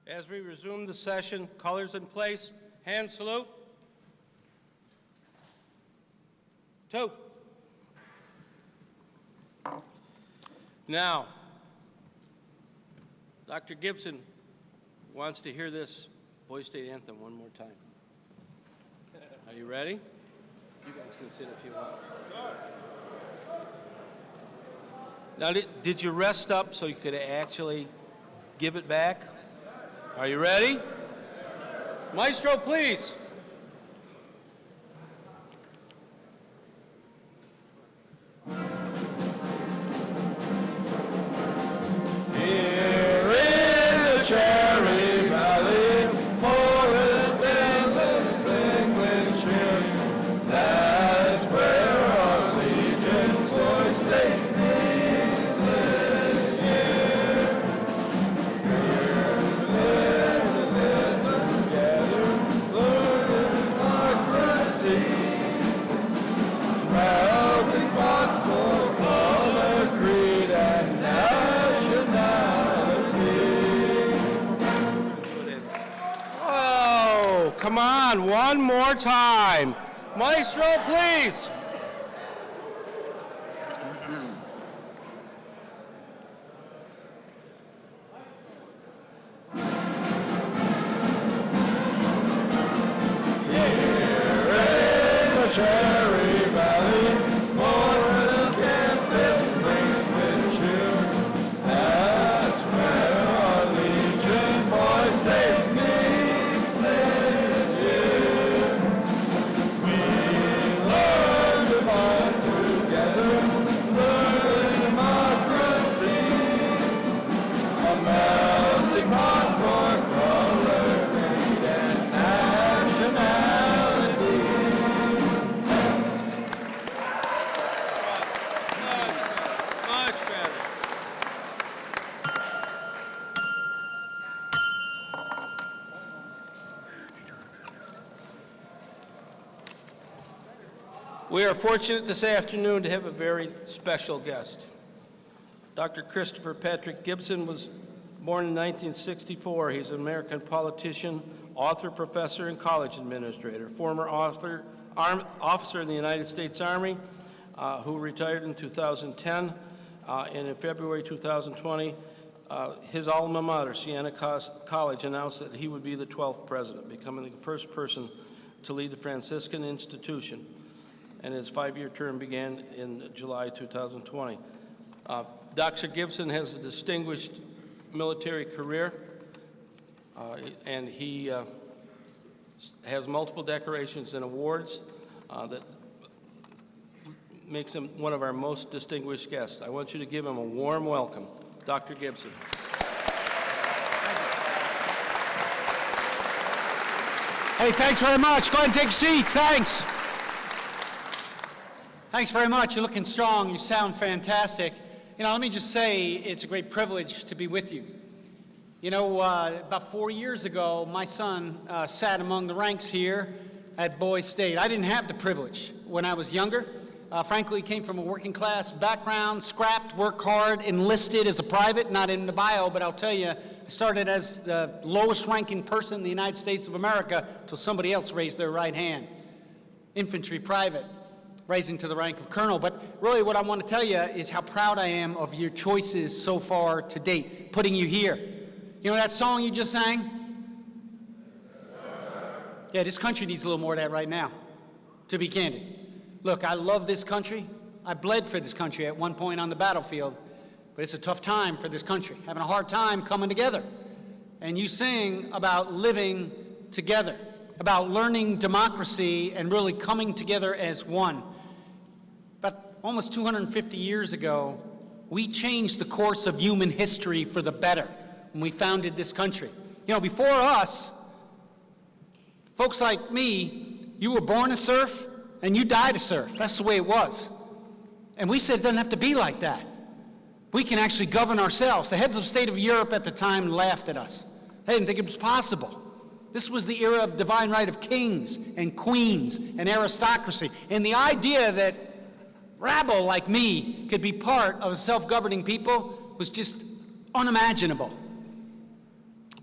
As we resume the session, colors in place, hand salute. 2. Now, Dr. Gibson wants to hear this Boys State Anthem one more time. Are you ready? You guys can sit if you want. Now, did you rest up so you could actually give it back? Are you ready? Maestro, please. Here in the Cherry Valley, forest and England cheer. That's where our Legion's Boys State meets this year. Here to live together, learn democracy. Melting pot for color, creed, and nationality. Oh, come on, one more time. Maestro, please. Cherry Valley, Memorial Campus brings with cheer. That's where our Legion Boys State meets this year. We learn to bond together, learn democracy. A melting pot for color, creed, and nationality. We are fortunate this afternoon to have a very special guest. Dr. Christopher Patrick Gibson was born in 1964. He's an American politician, author, professor, and college administrator, former officer in the United States Army, who retired in 2010, and in February 2020, his alma mater, Siena College, announced that he would be the 12th president, becoming the first person to lead the Franciscan institution. And his 5-year term began in July 2020. Dr. Gibson has a distinguished military career, and he has multiple decorations and awards that makes him one of our most distinguished guests. I want you to give him a warm welcome. Dr. Gibson. Hey, thanks very much. Go ahead and take a seat. Thanks. Thanks very much. You're looking strong. You sound fantastic. You know, let me just say it's a great privilege to be with you. You know, about 4 years ago, my son sat among the ranks here at Boys State. I didn't have the privilege when I was younger. Frankly, came from a working class background, scrapped, worked hard, enlisted as a private, not in the bio, but I'll tell you, I started as the lowest ranking person in the United States of America till somebody else raised their right hand. Infantry private, rising to the rank of colonel. But really what I want to tell you is how proud I am of your choices so far to date, putting you here. You know that song you just sang? Yeah, this country needs a little more of that right now, to be candid. Look, I love this country. I bled for this country at one point on the battlefield, but it's a tough time for this country, having a hard time coming together. And you sing about living together, about learning democracy and really coming together as one. But almost 250 years ago, we changed the course of human history for the better when we founded this country. You know, before us, folks like me, you were born to surf and you died to surf. That's the way it was. And we said it doesn't have to be like that. We can actually govern ourselves. The heads of state of Europe at the time laughed at us. They didn't think it was possible. This was the era of divine right of kings and queens and aristocracy. And the idea that rabble like me could be part of a self-governing people was just unimaginable.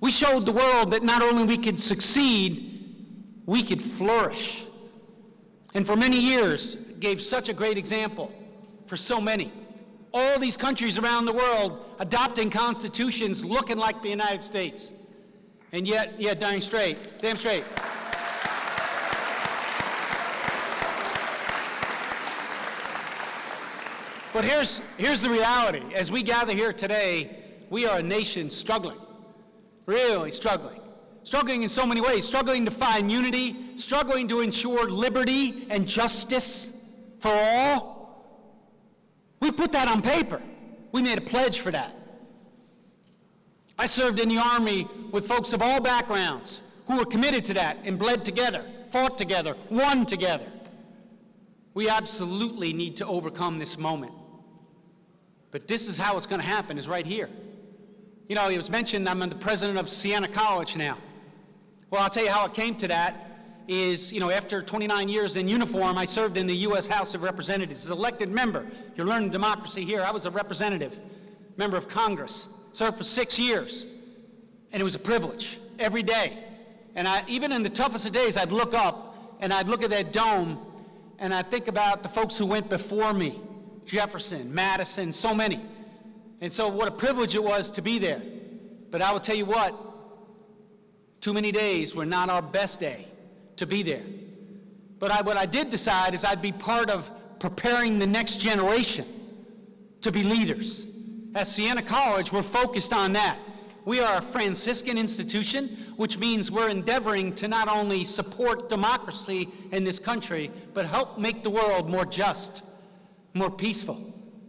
We showed the world that not only we could succeed, we could flourish. And for many years, gave such a great example for so many. All these countries around the world adopting constitutions looking like the United States. And yet, yeah, damn straight. But here's the reality. As we gather here today, we are a nation struggling, really struggling. Struggling in so many ways, struggling to find unity, struggling to ensure liberty and justice for all. We put that on paper. We made a pledge for that. I served in the Army with folks of all backgrounds who were committed to that and bled together, fought together, won together. We absolutely need to overcome this moment. But this is how it's going to happen, is right here. You know, it was mentioned I'm the president of Siena College now. Well, I'll tell you how it came to that is, you know, after 29 years in uniform, I served in the U.S. House of Representatives as elected member. You're learning democracy here. I was a representative, member of Congress, served for 6 years, and it was a privilege every day. And even in the toughest of days, I'd look up, and I'd look at that dome, and I'd think about the folks who went before me, Jefferson, Madison, so many. And so what a privilege it was to be there. But I will tell you what, too many days were not our best day to be there. But what I did decide is I'd be part of preparing the next generation to be leaders. At Siena College, we're focused on that. We are a Franciscan institution, which means we're endeavoring to not only support democracy in this country, but help make the world more just, more peaceful,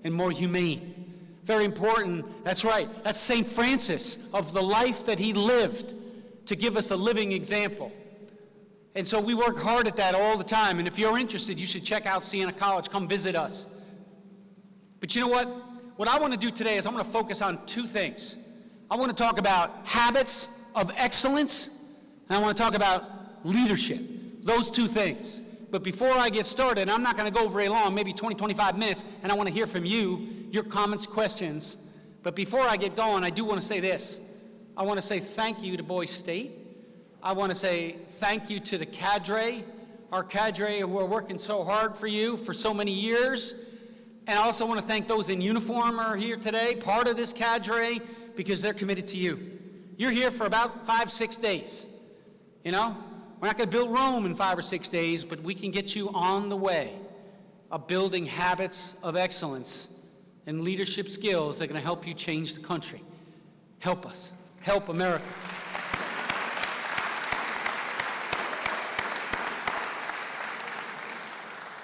and more humane. Very important, that's right, that's St. Francis, of the life that he lived, to give us a living example. And so we work hard at that all the time, and if you're interested, you should check out Siena College, come visit us. But you know what? What I want to do today is I'm going to focus on two things. I want to talk about habits of excellence, and I want to talk about leadership, those two things. But before I get started, I'm not going to go very long, maybe 20, 25 minutes, and I want to hear from you, your comments, questions. But before I get going, I do want to say this. I want to say thank you to Boise State. I want to say thank you to the cadre, our cadre who are working so hard for you for so many years. And I also want to thank those in uniform who are here today, part of this cadre, because they're committed to you. You're here for about 5-6 days. You know, we're not going to build Rome in 5 or 6 days, but we can get you on the way of building habits of excellence and leadership skills that are going to help you change the country. Help us. Help America.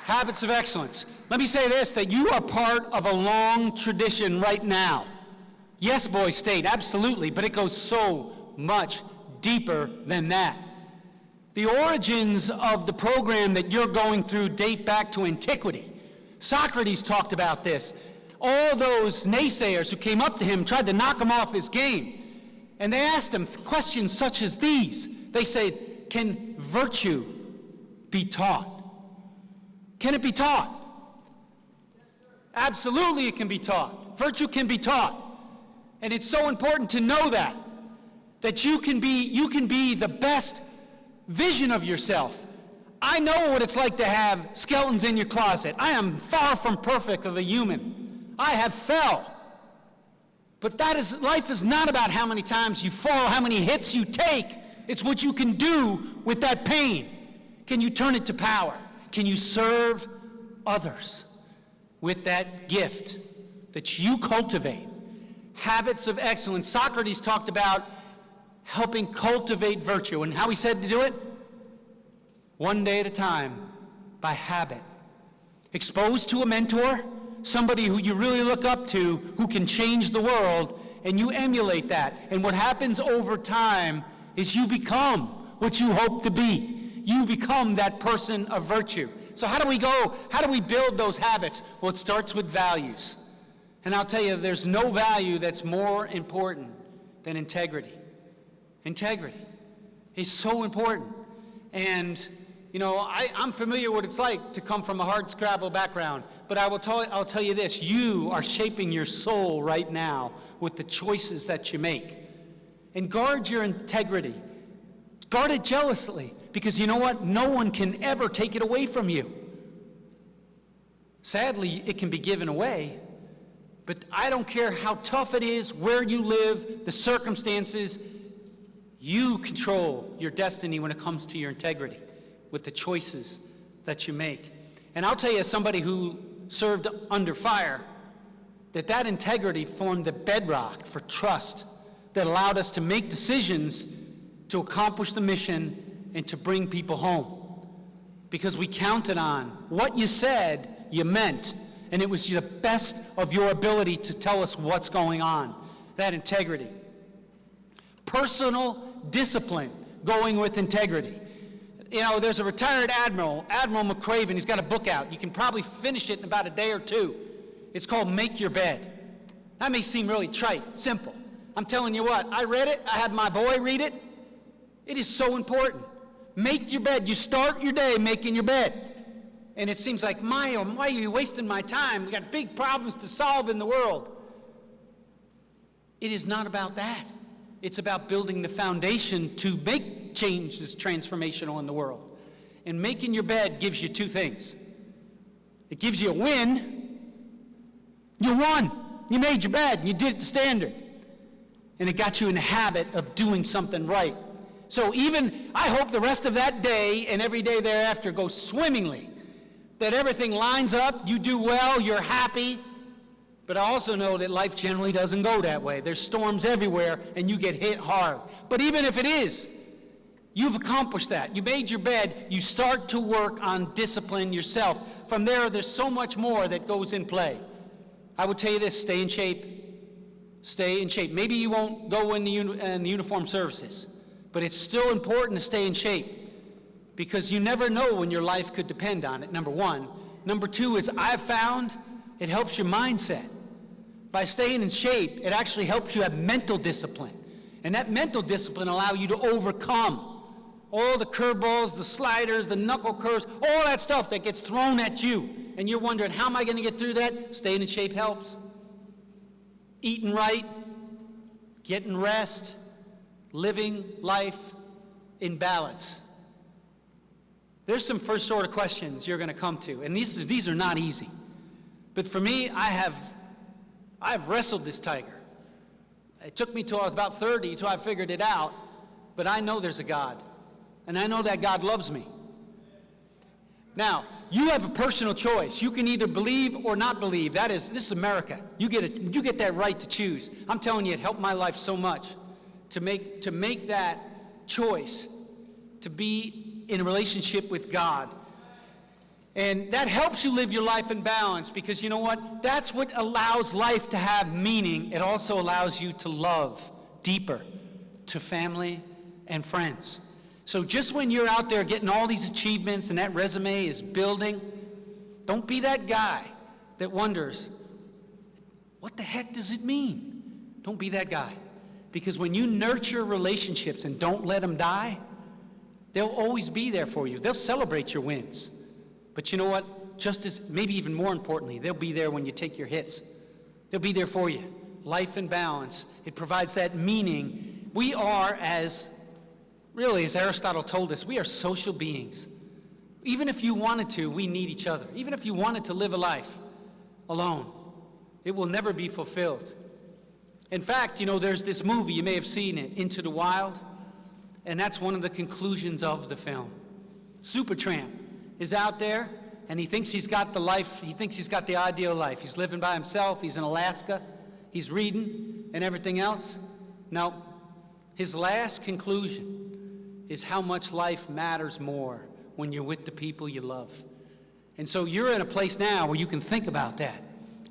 Habits of excellence. Let me say this, that you are part of a long tradition right now. Yes, Boise State, absolutely, but it goes so much deeper than that. The origins of the program that you're going through date back to antiquity. Socrates talked about this. All those naysayers who came up to him tried to knock him off his game. And they asked him questions such as these. They said, can virtue be taught? Can it be taught? Absolutely it can be taught. Virtue can be taught. And it's so important to know that you can be the best vision of yourself. I know what it's like to have skeletons in your closet. I am far from perfect of a human. I have fell. But life is not about how many times you fall, how many hits you take. It's what you can do with that pain. Can you turn it to power? Can you serve others with that gift that you cultivate? Habits of excellence. Socrates talked about helping cultivate virtue, and how he said to do it? One day at a time, by habit. Exposed to a mentor, somebody who you really look up to, who can change the world, and you emulate that. And what happens over time is you become what you hope to be. You become that person of virtue. So how do we build those habits? Well, it starts with values. And I'll tell you, there's no value that's more important than integrity. Integrity is so important. And, you know, I'm familiar what it's like to come from a hard-scrabble background, but I'll tell you this, you are shaping your soul right now with the choices that you make. And guard your integrity. Guard it jealously, because you know what? No one can ever take it away from you. Sadly, it can be given away, but I don't care how tough it is, where you live, the circumstances, you control your destiny when it comes to your integrity with the choices that you make. And I'll tell you, as somebody who served under fire, that integrity formed the bedrock for trust that allowed us to make decisions to accomplish the mission and to bring people home. Because we counted on what you said, you meant, and it was the best of your ability to tell us what's going on. That integrity. Personal discipline going with integrity. You know, there's a retired admiral, Admiral McCraven. He's got a book out. You can probably finish it in about a day or two. It's called Make Your Bed. That may seem really trite, simple. I'm telling you what, I read it. I had my boy read it. It is so important. Make your bed. You start your day making your bed. And it seems like, why are you wasting my time? We got big problems to solve in the world. It is not about that. It's about building the foundation to make changes transformational in the world. And making your bed gives you two things. It gives you a win. You won. You made your bed. You did it to standard. And it got you in the habit of doing something right. So I hope the rest of that day and every day thereafter goes swimmingly. That everything lines up, you do well, you're happy. But I also know that life generally doesn't go that way. There's storms everywhere, and you get hit hard. But even if it is, you've accomplished that. You made your bed. You start to work on discipline yourself. From there's so much more that goes in play. I would tell you this, stay in shape. Stay in shape. Maybe you won't go in the uniformed services, but it's still important to stay in shape because you never know when your life could depend on it, number one. Number two is I've found it helps your mindset. By staying in shape, it actually helps you have mental discipline. And that mental discipline allows you to overcome all the curveballs, the sliders, the knuckle curves, all that stuff that gets thrown at you. And you're wondering, how am I going to get through that? Staying in shape helps. Eating right, getting rest, living life in balance. There's some first order questions you're going to come to, and these are not easy. But for me, I've wrestled this tiger. It took me till I was about 30 till I figured it out, but I know there's a God, and I know that God loves me. Now, you have a personal choice. You can either believe or not believe. This is America. You get that right to choose. I'm telling you, it helped my life so much to make that choice, to be in a relationship with God. And that helps you live your life in balance because you know what? That's what allows life to have meaning. It also allows you to love deeper to family and friends. So just when you're out there getting all these achievements and that resume is building, don't be that guy that wonders, what the heck does it mean? Don't be that guy. Because when you nurture relationships and don't let them die, they'll always be there for you. They'll celebrate your wins. But you know what? Just as, maybe even more importantly, they'll be there when you take your hits. They'll be there for you. Life in balance. It provides that meaning. We are, as Aristotle told us, we are social beings. Even if you wanted to, we need each other. Even if you wanted to live a life alone, it will never be fulfilled. In fact, there's this movie, you may have seen it, Into the Wild, and that's one of the conclusions of the film. Supertramp is out there, and he thinks he's got the ideal life. He's living by himself, he's in Alaska, he's reading and everything else. Now, his last conclusion is how much life matters more when you're with the people you love. And so you're in a place now where you can think about that.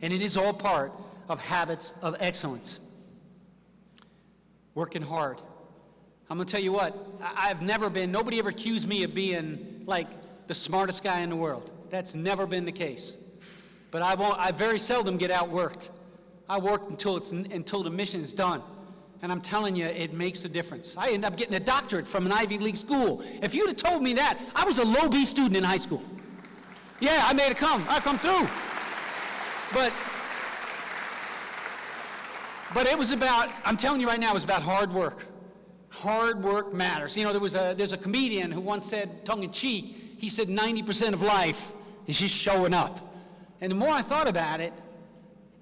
And it is all part of habits of excellence. Working hard. I'm going to tell you what, nobody ever accused me of being like the smartest guy in the world. That's never been the case. But I very seldom get outworked. I work until the mission is done. And I'm telling you, it makes a difference. I end up getting a doctorate from an Ivy League school. If you'd have told me that, I was a low B student in high school. Yeah, I made it come. I come through. But it was about, I'm telling you right now, it was about hard work. hard work matters. You know, there's a comedian who once said, tongue-in-cheek, he said 90% of life is just showing up. And the more I thought about it,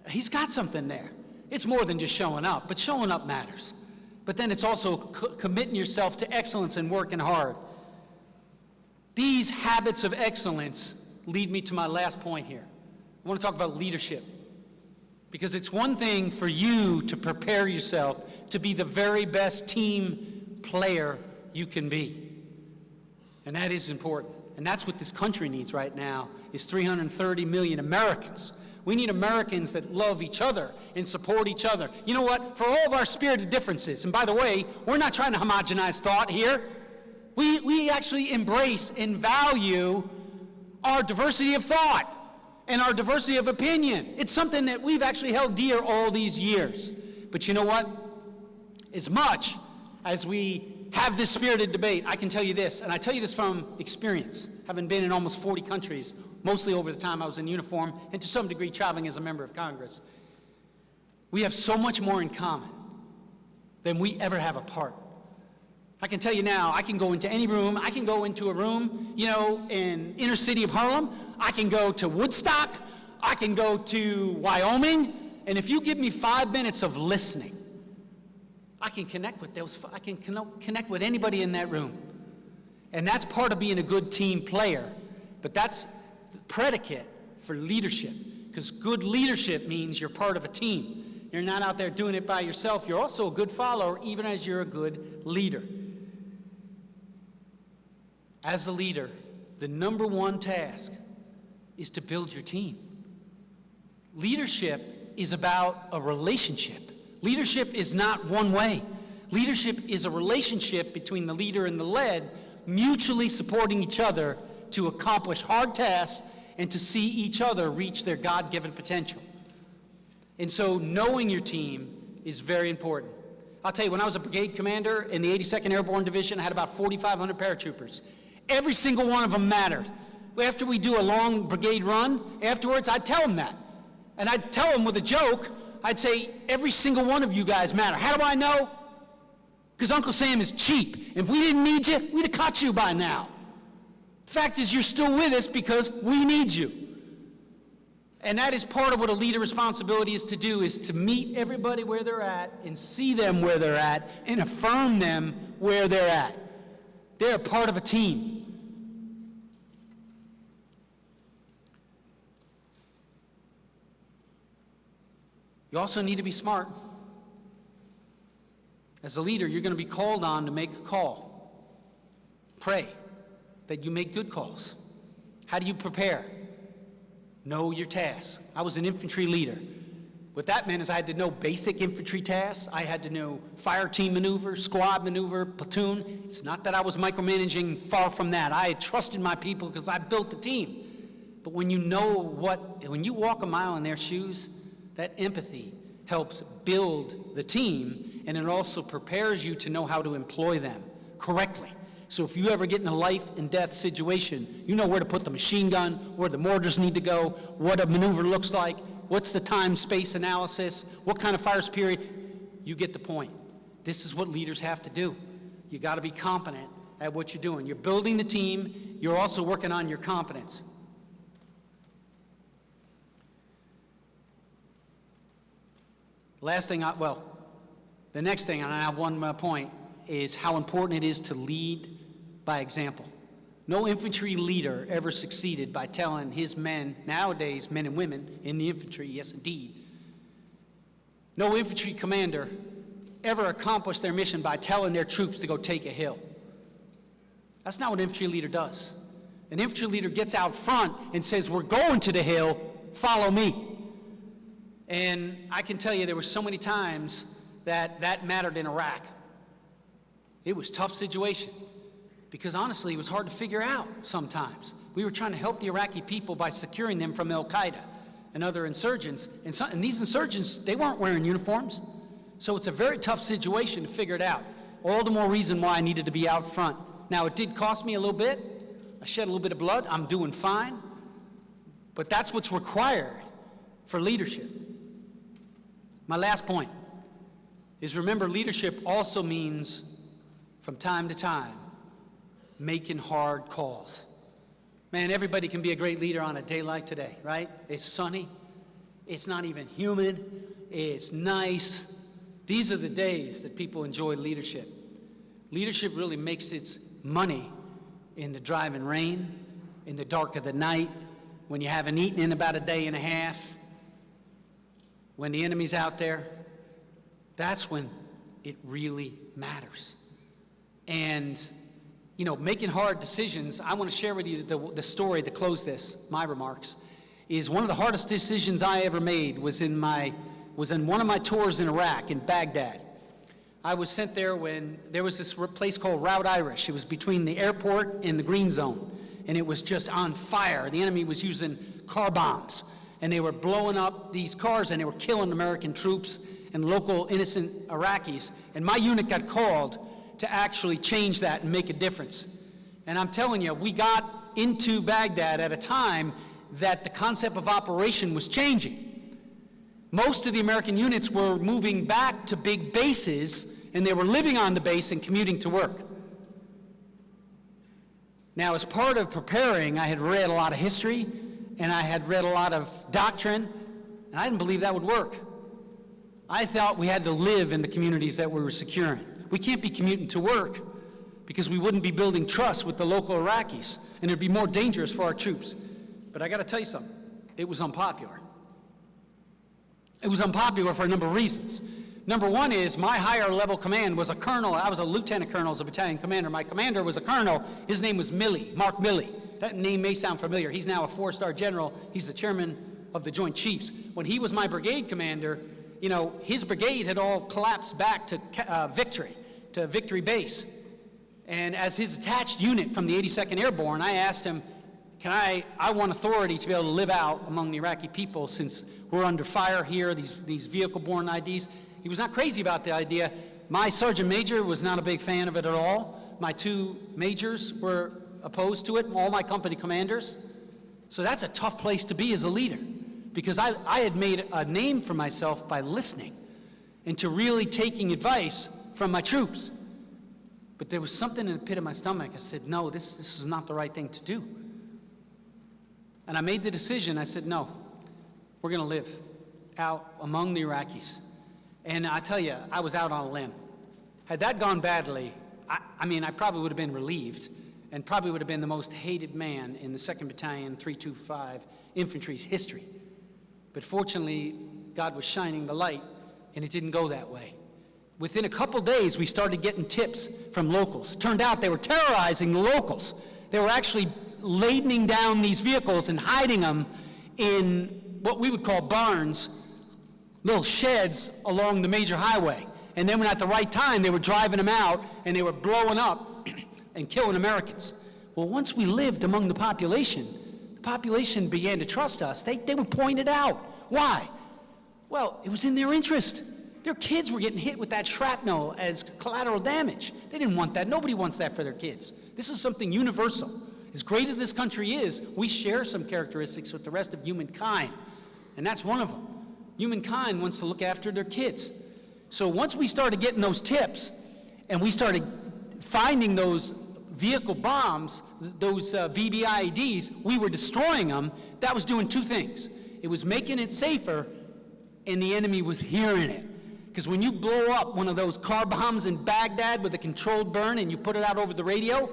he's got something there. It's more than just showing up, but showing up matters. But then it's also committing yourself to excellence and working hard. These habits of excellence lead me to my last point here. I want to talk about leadership. Because it's one thing for you to prepare yourself to be the very best team player you can be. And that is important. And that's what this country needs right now, is 330 million Americans. We need Americans that love each other and support each other. You know what? For all of our spirited differences, and by the way, we're not trying to homogenize thought here. We actually embrace and value our diversity of thought and our diversity of opinion. It's something that we've actually held dear all these years. But you know what? As much as we have this spirited debate, I can tell you this, and I tell you this from experience, having been in almost 40 countries, mostly over the time I was in uniform, and to some degree traveling as a member of Congress. We have so much more in common than we ever have apart. I can tell you now, I can go into any room. I can go into a room, you know, in inner city of Harlem. I can go to Woodstock. I can go to Wyoming. And if you give me 5 minutes of listening, I can connect with I can connect with anybody in that room. And that's part of being a good team player. But that's the predicate for leadership. Because good leadership means you're part of a team. You're not out there doing it by yourself. You're also a good follower, even as you're a good leader. As a leader, the number one task is to build your team. Leadership is about a relationship. Leadership is not one way. Leadership is a relationship between the leader and the led, mutually supporting each other to accomplish hard tasks and to see each other reach their God-given potential. And so knowing your team is very important. I'll tell you, when I was a brigade commander in the 82nd Airborne Division, I had about 4,500 paratroopers. Every single one of them mattered. After we do a long brigade run, afterwards, I'd tell them that. And I'd tell them with a joke, I'd say, every single one of you guys matter. How do I know? Because Uncle Sam is cheap. If we didn't need you, we'd have caught you by now. The fact is, you're still with us because we need you. And that is part of what a leader responsibility is to do, is to meet everybody where they're at and see them where they're at and affirm them where they're at. They're a part of a team. You also need to be smart. As a leader, you're going to be called on to make a call. Pray that you make good calls. How do you prepare? Know your tasks. I was an infantry leader. What that meant is I had to know basic infantry tasks. I had to know fire team maneuver, squad maneuver, platoon. It's not that I was micromanaging, far from that. I had trusted my people because I built the team. But when you know when you walk a mile in their shoes, that empathy helps build the team, and it also prepares you to know how to employ them correctly. So if you ever get in a life and death situation, you know where to put the machine gun, where the mortars need to go, what a maneuver looks like, what's the time-space analysis, what kind of fire period. You get the point. This is what leaders have to do. You got to be competent at what you're doing. You're building the team. You're also working on your competence. The next thing, and I have one point, is how important it is to lead by example. No infantry leader ever succeeded by telling his men, nowadays men and women in the infantry, yes indeed, no infantry commander ever accomplished their mission by telling their troops to go take a hill. That's not what an infantry leader does. An infantry leader gets out front and says, we're going to the hill, follow me. And I can tell you there were so many times that mattered in Iraq. It was a tough situation because honestly, it was hard to figure out sometimes. We were trying to help the Iraqi people by securing them from Al-Qaeda and other insurgents. And these insurgents, they weren't wearing uniforms. So it's a very tough situation to figure it out. All the more reason why I needed to be out front. Now, it did cost me a little bit. I shed a little bit of blood. I'm doing fine. But that's what's required for leadership. My last point is, remember, leadership also means from time to time, making hard calls. Man, everybody can be a great leader on a day like today, right? It's sunny. It's not even humid. It's nice. These are the days that people enjoy leadership. Leadership really makes its money in the driving rain, in the dark of the night, when you haven't eaten in about a day and a half, when the enemy's out there. That's when it really matters. And you know, making hard decisions, I want to share with you the story to close my remarks, is one of the hardest decisions I ever made was in one of my tours in Iraq, in Baghdad. I was sent there when there was this place called Route Irish. It was between the airport and the Green Zone, and it was just on fire. The enemy was using car bombs, and they were blowing up these cars, and they were killing American troops and local innocent Iraqis. And my unit got called to actually change that and make a difference. And I'm telling you, we got into Baghdad at a time that the concept of operation was changing. Most of the American units were moving back to big bases, and they were living on the base and commuting to work. Now, as part of preparing, I had read a lot of history, and I had read a lot of doctrine, and I didn't believe that would work. I thought we had to live in the communities that we were securing. We can't be commuting to work because we wouldn't be building trust with the local Iraqis, and it'd be more dangerous for our troops. But I got to tell you something. It was unpopular. It was unpopular for a number of reasons. Number one is my higher level command was a colonel. I was a lieutenant colonel as a battalion commander. My commander was a colonel. His name was Milley, Mark Milley. That name may sound familiar. He's now a 4-star general. He's the chairman of the Joint Chiefs. When he was my brigade commander, you know, his brigade had all collapsed back to Victory Base. And as his attached unit from the 82nd Airborne, I asked him, I want authority to be able to live out among the Iraqi people since we're under fire here, these vehicle-borne IDs. He was not crazy about the idea. My sergeant major was not a big fan of it at all. My 2 majors were opposed to it, all my company commanders. So that's a tough place to be as a leader, because I had made a name for myself by listening and to really taking advice from my troops. But there was something in the pit of my stomach. I said, no, this is not the right thing to do. And I made the decision. I said, no, we're going to live out among the Iraqis. And I tell you, I was out on a limb. Had that gone badly, I probably would have been relieved and probably would have been the most hated man in the 2nd Battalion, 325 Infantry's history. But fortunately, God was shining the light, and it didn't go that way. Within a couple days, we started getting tips from locals. Turned out they were terrorizing the locals. They were actually ladening down these vehicles and hiding them in what we would call barns, little sheds along the major highway. And then when at the right time, they were driving them out, and they were blowing up and killing Americans. Well, once we lived among the population began to trust us. They were pointed out. Why? Well, it was in their interest. Their kids were getting hit with that shrapnel as collateral damage. They didn't want that. Nobody wants that for their kids. This is something universal. As great as this country is, we share some characteristics with the rest of humankind, and that's one of them. Humankind wants to look after their kids. So once we started getting those tips, and we started finding those vehicle bombs, those VBIEDs, we were destroying them. That was doing 2 things. It was making it safer, and the enemy was hearing it. Because when you blow up one of those car bombs in Baghdad with a controlled burn and you put it out over the radio,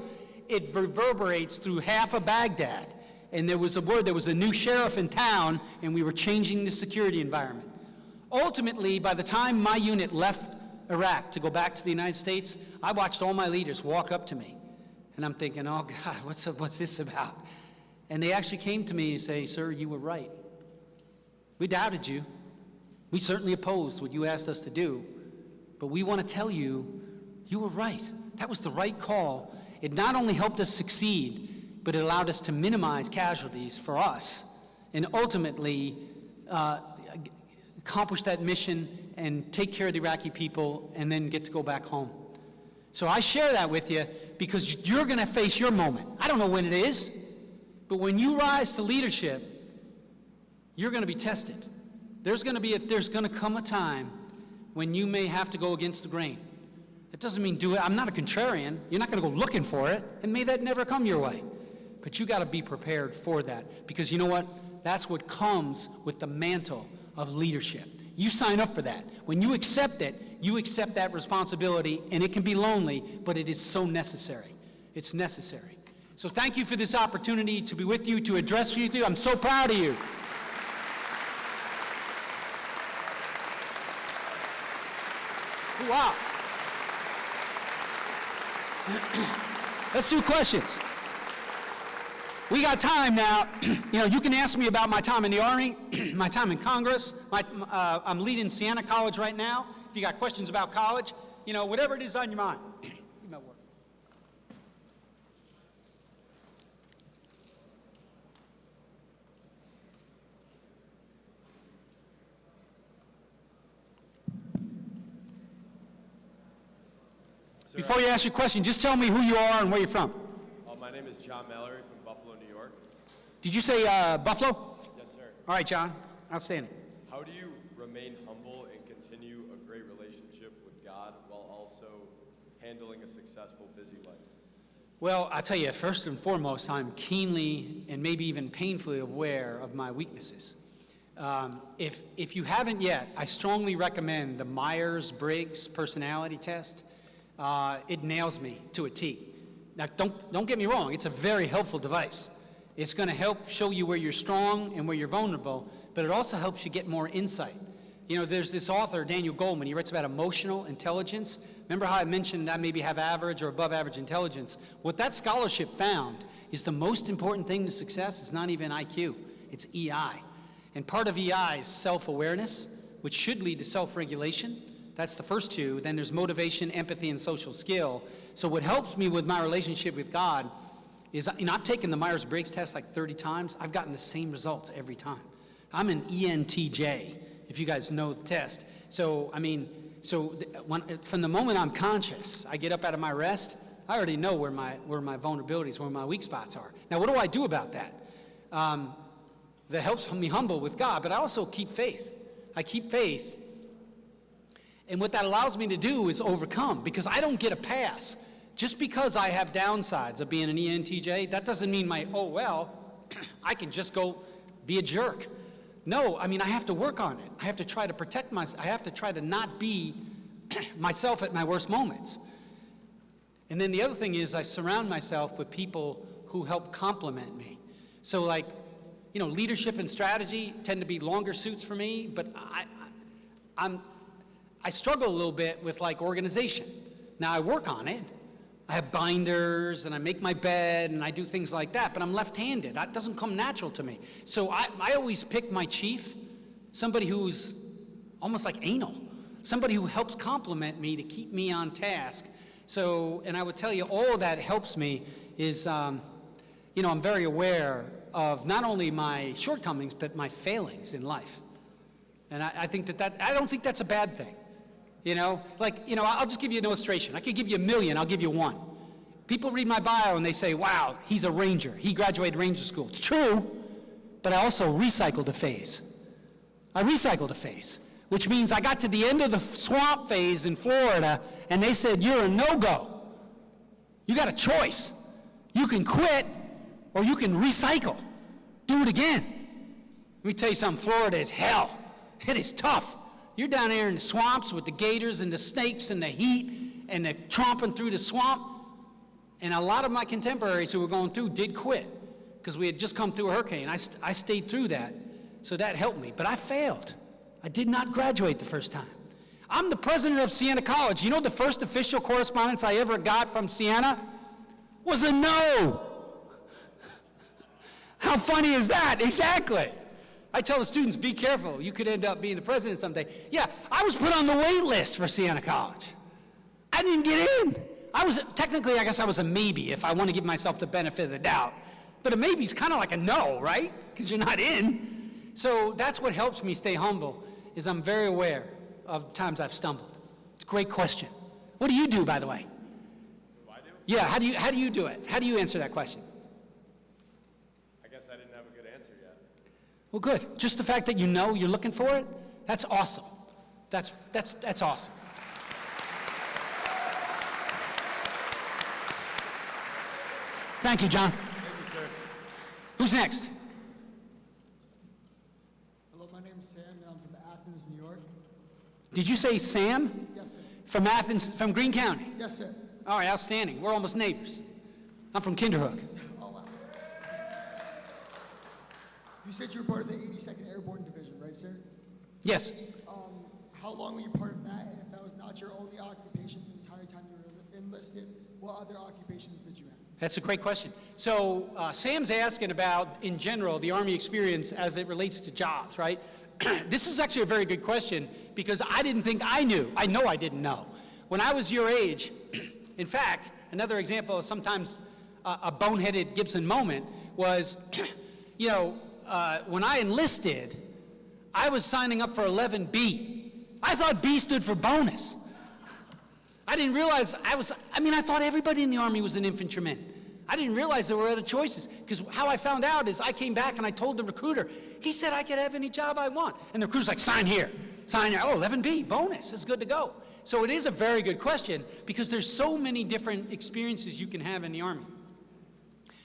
it reverberates through half of Baghdad. And there was a new sheriff in town, and we were changing the security environment. Ultimately, by the time my unit left Iraq to go back to the United States, I watched all my leaders walk up to me. And I'm thinking, oh God, what's this about? And they actually came to me and say, sir, you were right. We doubted you. We certainly opposed what you asked us to do. But we want to tell you, you were right. That was the right call. It not only helped us succeed, but it allowed us to minimize casualties for us and ultimately accomplish that mission and take care of the Iraqi people and then get to go back home. So I share that with you because you're going to face your moment. I don't know when it is, but when you rise to leadership, you're going to be tested. There's going to come a time when you may have to go against the grain. It doesn't mean do it. I'm not a contrarian. You're not going to go looking for it, and may that never come your way. But you got to be prepared for that, because you know what? That's what comes with the mantle of leadership. You sign up for that. When you accept it, you accept that responsibility, and it can be lonely, but it is so necessary. It's necessary. So thank you for this opportunity to be with you, to address you. I'm so proud of you. Wow. Let's do questions. We got time now. You can ask me about my time in the Army, my time in Congress. I'm leading Siena College right now. If you got questions about college, whatever it is on your mind. Before you ask your question, just tell me who you are and where you're from. My name is John Mallory from Buffalo, New York. Did you say Buffalo? Yes, sir. All right, John. Outstanding. How do you remain humble and continue a great relationship with God while also handling a successful, busy life? Well, I'll tell you, first and foremost, I'm keenly and maybe even painfully aware of my weaknesses. If you haven't yet, I strongly recommend the Myers-Briggs personality test. It nails me to a T. Now, don't get me wrong, it's a very helpful device. It's going to help show you where you're strong and where you're vulnerable, but it also helps you get more insight. There's this author, Daniel Goleman, he writes about emotional intelligence. Remember how I mentioned I maybe have average or above average intelligence? What that scholarship found is the most important thing to success is not even IQ, it's EI. And part of EI is self-awareness, which should lead to self-regulation. That's the first two. Then there's motivation, empathy, and social skill. So what helps me with my relationship with God is, I've taken the Myers-Briggs test like 30 times. I've gotten the same results every time. I'm an ENTJ, if you guys know the test. So, from the moment I'm conscious, I get up out of my rest, I already know where my vulnerabilities, where my weak spots are. Now, what do I do about that? That helps me humble with God, but I also keep faith. I keep faith. And what that allows me to do is overcome, because I don't get a pass. Just because I have downsides of being an ENTJ, that doesn't mean I can just go be a jerk. No, I have to work on it. I have to try to protect myself. I have to try to not be myself at my worst moments. And then the other thing is I surround myself with people who help complement me. So leadership and strategy tend to be longer suits for me, but I struggle a little bit with organization. Now I work on it. I have binders and I make my bed and I do things like that, but I'm left-handed. That doesn't come natural to me. So I always pick my chief, somebody who's almost like anal, somebody who helps complement me to keep me on task. So, and I would tell you all of that helps me is, I'm very aware of not only my shortcomings, but my failings in life. And I think I don't think that's a bad thing. I'll just give you an illustration. I could give you 1,000,000, I'll give you one. People read my bio and they say, wow, he's a ranger. He graduated ranger school. It's true, but I also recycled a phase. I recycled a phase, which means I got to the end of the swamp phase in Florida and they said, you're a no-go. You got a choice. You can quit or you can recycle. Do it again. Let me tell you something, Florida is hell. It is tough. You're down there in the swamps with the gators and the snakes and the heat and the tromping through the swamp. And a lot of my contemporaries who were going through did quit because we had just come through a hurricane. I stayed through that, so that helped me. But I failed. I did not graduate the first time. I'm the president of Siena College. You know the first official correspondence I ever got from Siena was a no. How funny is that? Exactly. I tell the students, be careful. You could end up being the president someday. Yeah, I was put on the wait list for Siena College. I didn't get in. Technically, I guess I was a maybe if I want to give myself the benefit of the doubt. But a maybe's kind of like a no, right? Because you're not in. So that's what helps me stay humble, is I'm very aware of times I've stumbled. It's a great question. What do you do, by the way? What do I do? Yeah, how do you do it? How do you answer that question? I guess I didn't have a good answer yet. Well, good. Just the fact that you know you're looking for it, that's awesome. That's awesome. Thank you, John. Thank you, sir. Who's next? Hello, my name is Sam, and I'm from Athens, New York. Did you say Sam? Yes, sir. From Athens, from Greene County? Yes, sir. All right, outstanding. We're almost neighbors. I'm from Kinderhook. Oh, wow. You said you were part of the 82nd Airborne Division, right, sir? Yes. How long were you part of that? And if that was not your only occupation the entire time you were enlisted, what other occupations did you have? That's a great question. So Sam's asking about, in general, the Army experience as it relates to jobs, right? This is actually a very good question because I didn't think I knew. I know I didn't know. When I was your age, in fact, another example of sometimes a boneheaded Gibson moment was, when I enlisted, I was signing up for 11B. I thought B stood for bonus. I didn't realize I thought everybody in the Army was an infantryman. I didn't realize there were other choices, because how I found out is I came back and I told the recruiter, he said I could have any job I want. And the recruiter's like, sign here, sign here. Oh, 11B, bonus, it's good to go. So it is a very good question, because there's so many different experiences you can have in the Army.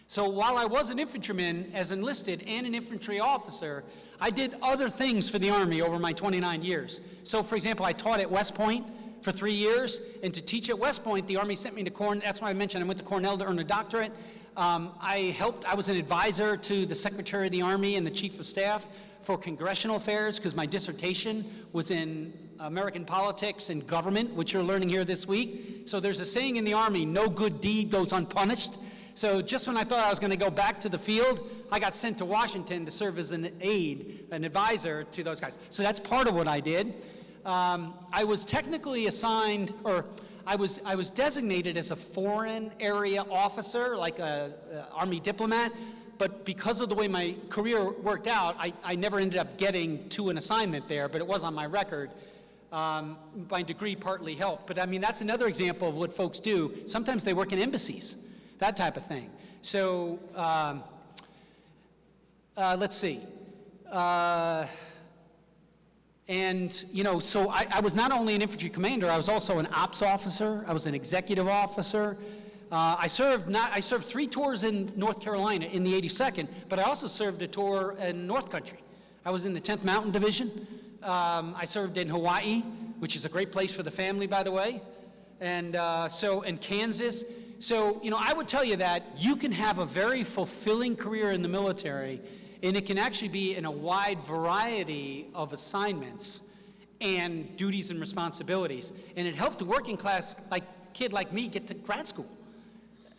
So while I was an infantryman, as enlisted and an infantry officer, I did other things for the Army over my 29 years. So for example, I taught at West Point for 3 years, and to teach at West Point, the Army sent me to Cornell. That's why I mentioned I went to Cornell to earn a doctorate. I was an advisor to the Secretary of the Army and the Chief of Staff for congressional affairs, because my dissertation was in American politics and government, which you're learning here this week. So there's a saying in the Army, no good deed goes unpunished. So just when I thought I was going to go back to the field, I got sent to Washington to serve as an aide, an advisor to those guys. So that's part of what I did. I was technically assigned, or I was designated as a foreign area officer, like a Army diplomat, but because of the way my career worked out, I never ended up getting to an assignment there, but it was on my record. My degree partly helped, but I mean, that's another example of what folks do. Sometimes they work in embassies, that type of thing. So, let's see. So I was not only an infantry commander, I was also an ops officer, I was an executive officer. I served 3 tours in North Carolina in the 82nd, but I also served a tour in North Country. I was in the 10th Mountain Division. I served in Hawaii, which is a great place for the family, by the way, and in Kansas. So, I would tell you that you can have a very fulfilling career in the military, and it can actually be in a wide variety of assignments and duties and responsibilities. And it helped a working class kid like me get to grad school,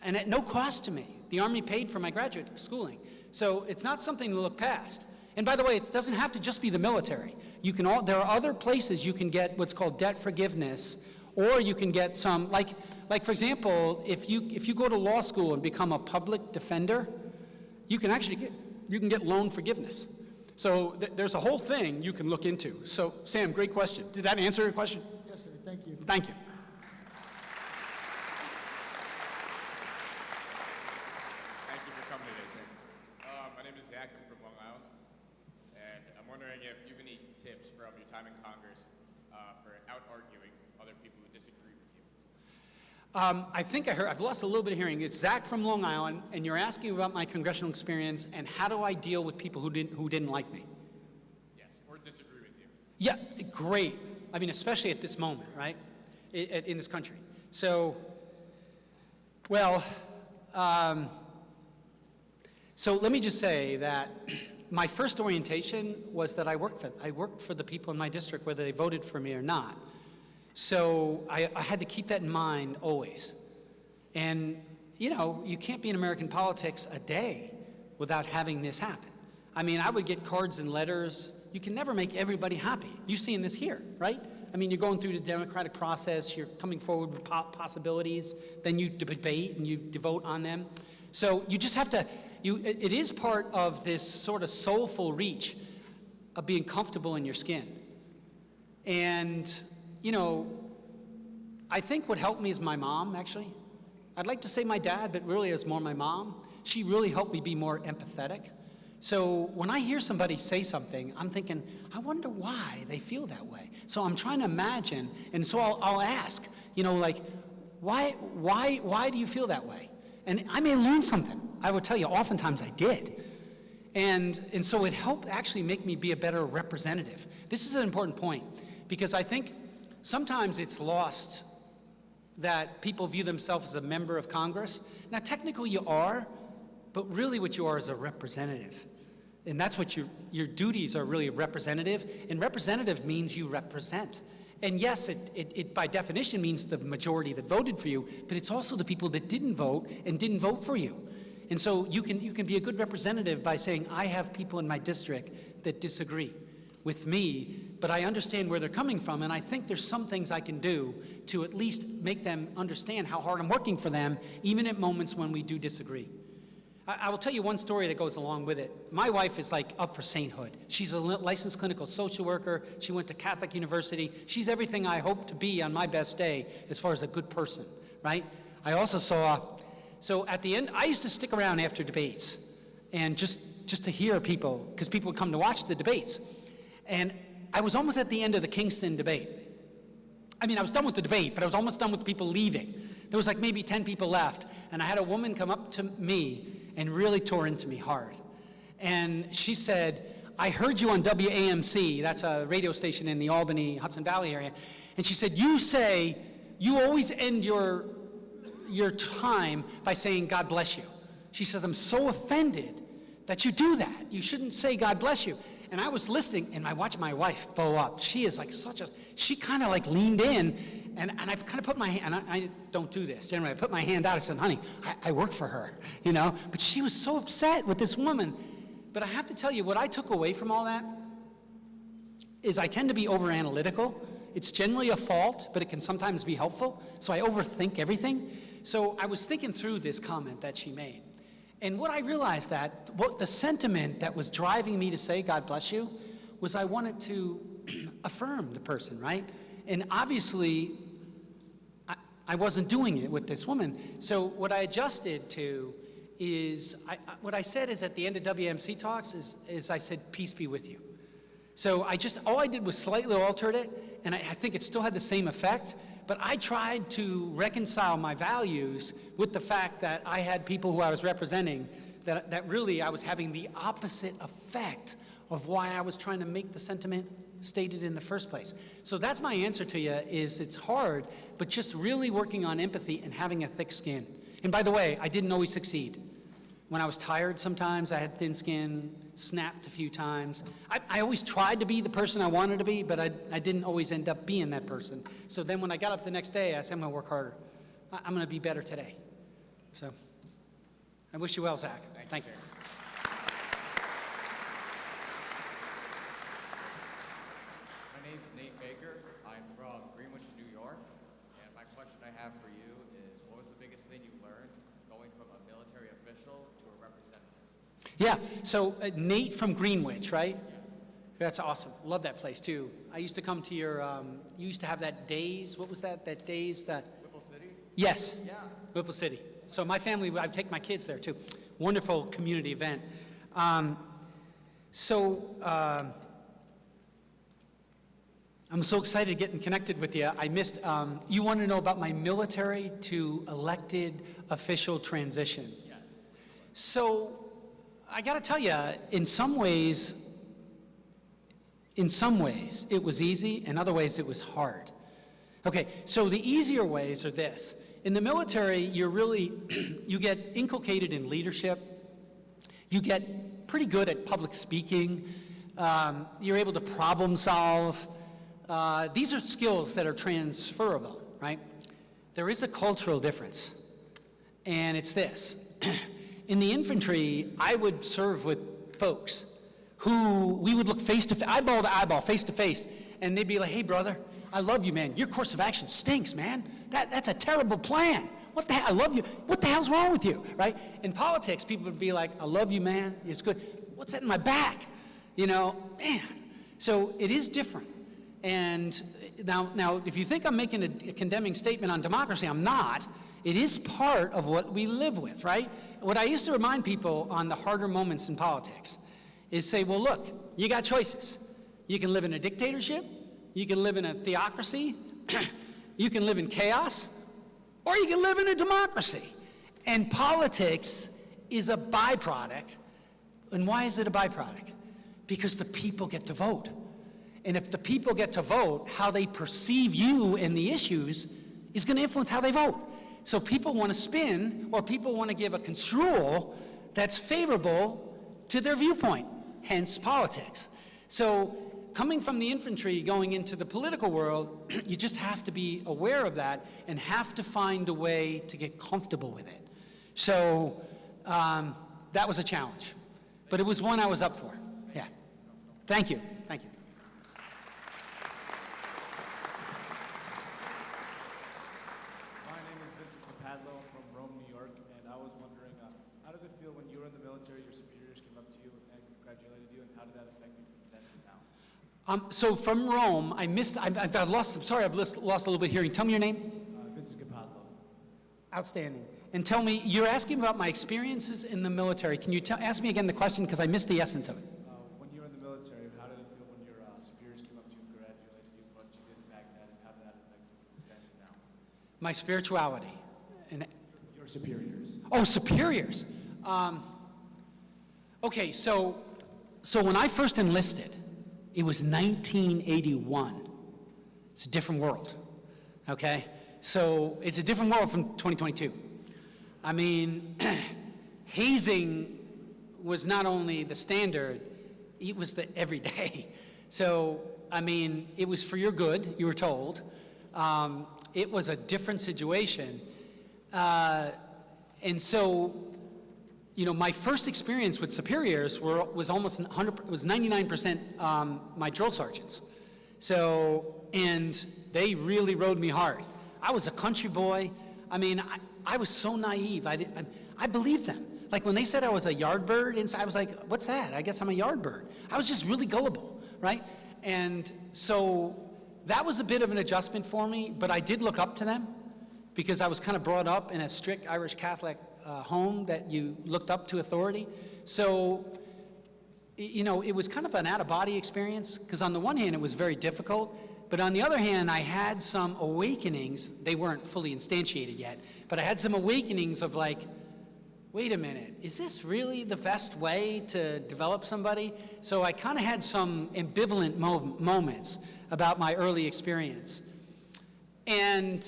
and at no cost to me. The Army paid for my graduate schooling. So it's not something to look past. And by the way, it doesn't have to just be the military. There are other places you can get what's called debt forgiveness, or you can get some, like for example, if you go to law school and become a public defender, you can actually get loan forgiveness. So there's a whole thing you can look into. So Sam, great question. Did that answer your question? Yes, sir. Thank you. Thank you. Thank you for coming today, sir. My name is Zach. I'm from Long Island, and I'm wondering if you have any tips from your time in Congress for out-arguing other people who disagree with you. I think I've lost a little bit of hearing. It's Zach from Long Island, and you're asking about my congressional experience and how do I deal with people who didn't like me? Yes, or disagree with you. Yeah, great. I mean, especially at this moment, right, in this country. So, well, so let me just say that my first orientation was that I worked for the people in my district, whether they voted for me or not. So I had to keep that in mind always. And, you can't be in American politics a day without having this happen. I mean, I would get cards and letters. You can never make everybody happy. You've seen this here, right? I mean, you're going through the democratic process, you're coming forward with possibilities, then you debate and you vote on them. So you just have to, it is part of this sort of soulful reach of being comfortable in your skin. And, I think what helped me is my mom, actually. I'd like to say my dad, but really it's more my mom. She really helped me be more empathetic. So when I hear somebody say something, I'm thinking, I wonder why they feel that way. So I'm trying to imagine, and so I'll ask, why do you feel that way? And I may learn something. I will tell you, oftentimes I did. And so it helped actually make me be a better representative. This is an important point, because I think sometimes it's lost that people view themselves as a member of Congress. Now, technically you are, but really what you are is a representative. And that's what your duties are, really representative. And representative means you represent. And yes, it by definition means the majority that voted for you, but it's also the people that didn't vote and didn't vote for you. And so you can be a good representative by saying, I have people in my district that disagree with me, but I understand where they're coming from, and I think there's some things I can do to at least make them understand how hard I'm working for them, even at moments when we do disagree. I will tell you one story that goes along with it. My wife is like up for sainthood. She's a licensed clinical social worker. She went to Catholic University. She's everything I hope to be on my best day as far as a good person, right? I also saw, so at the end, I used to stick around after debates and just to hear people, because people would come to watch the debates. And I was almost at the end of the Kingston debate. I mean, I was done with the debate, but I was almost done with people leaving. There was like maybe 10 people left, and I had a woman come up to me and really tore into me hard. And she said, I heard you on WAMC, that's a radio station in the Albany, Hudson Valley area, and she said, you say, you always end your time by saying, God bless you. She says, I'm so offended that you do that. You shouldn't say God bless you. And I was listening, and I watched my wife bow up. She is like she kind of like leaned in, and I kind of put my hand, and I don't do this generally, I put my hand out, I said, honey, I work for her, you know? But she was so upset with this woman. But I have to tell you, what I took away from all that is I tend to be over-analytical. It's generally a fault, but it can sometimes be helpful. So I overthink everything. So I was thinking through this comment that she made. And what I realized that, what the sentiment that was driving me to say, God bless you, was I wanted to affirm the person, right? And obviously, I wasn't doing it with this woman. So what I adjusted to is, what I said is at the end of WMC talks is I said, peace be with you. So all I did was slightly altered it, and I think it still had the same effect, but I tried to reconcile my values with the fact that I had people who I was representing that really I was having the opposite effect of why I was trying to make the sentiment stated in the first place. So that's my answer to you, is it's hard, but just really working on empathy and having a thick skin. And by the way, I didn't always succeed. When I was tired sometimes, I had thin skin, snapped a few times. I always tried to be the person I wanted to be, but I didn't always end up being that person. So then when I got up the next day, I said, I'm gonna work harder. I'm gonna be better today. So, I wish you well, Zach. Thank you. My name's Nate Baker. I'm from Greenwich, New York. And my question I have for you is, what was the biggest thing you learned going from a military official to a representative? Yeah, so Nate from Greenwich, right? Yeah. That's awesome. Love that place too. I used to come to your, you used to have that Days, what was that? That Days, that? Whipple City? Yes. Yeah. Whipple City. So my family, I take my kids there too. Wonderful community event. I'm so excited getting connected with you. I missed, you want to know about my military to elected official transition. Yes. So I got to tell you, in some ways, it was easy, in other ways it was hard. Okay, so the easier ways are this. In the military, you're really, you get inculcated in leadership, you get pretty good at public speaking, you're able to problem solve. These are skills that are transferable, right? There is a cultural difference, and it's this. In the infantry, I would serve with folks who we would look eyeball to eyeball, face to face, and they'd be like, hey brother, I love you, man. Your course of action stinks, man. That's a terrible plan. What the hell, I love you. What the hell's wrong with you, right? In politics, people would be like, I love you, man. It's good. What's that in my back? You know, man. So it is different. And now, if you think I'm making a condemning statement on democracy, I'm not. It is part of what we live with, right? What I used to remind people on the harder moments in politics is say, well, look, you got choices. You can live in a dictatorship, you can live in a theocracy, you can live in chaos, or you can live in a democracy. And politics is a byproduct. And why is it a byproduct? Because the people get to vote. And if the people get to vote, how they perceive you and the issues is going to influence how they vote. So people want to spin, or people want to give a construal that's favorable to their viewpoint, hence politics. So coming from the infantry, going into the political world, you just have to be aware of that and have to find a way to get comfortable with it. So that was a challenge, but it was one I was up for. Yeah. Thank you. Thank you. My name is Vincent Capadlo. I'm from Rome, New York, and I was wondering, how did it feel when you were in the military, your superiors came up to you and congratulated you, and how did that affect you from then to now? So from Rome, I missed, I've lost, I'm sorry, I've lost a little bit of hearing. Tell me your name. Vincent Capadlo. Outstanding. And tell me, you're asking about my experiences in the military. Can you ask me again the question, because I missed the essence of it. When you were in the military, how did it feel when your superiors came up to you and congratulated you, what you did back then, and how did that affect you from then to now? My spirituality. And, Your superiors. oh, superiors. Okay, so when I first enlisted, it was 1981. It's a different world, okay? So it's a different world from 2022. I mean, hazing was not only the standard, it was the everyday. So, I mean, it was for your good, you were told. It was a different situation. And so, you know, my first experience with superiors was almost 100, was 99% my drill sergeants. So, and they really rode me hard. I was a country boy. I mean, I was so naive. I believed them. Like when they said I was a yard bird inside, I was like, what's that? I guess I'm a yard bird. I was just really gullible, right? And so that was a bit of an adjustment for me, but I did look up to them because I was kind of brought up in a strict Irish Catholic home that you looked up to authority. So, you know, it was kind of an out-of-body experience because on the one hand, it was very difficult, but on the other hand, I had some awakenings. They weren't fully instantiated yet, but I had some awakenings of like, wait a minute, is this really the best way to develop somebody? So I kind of had some ambivalent moments about my early experience. And,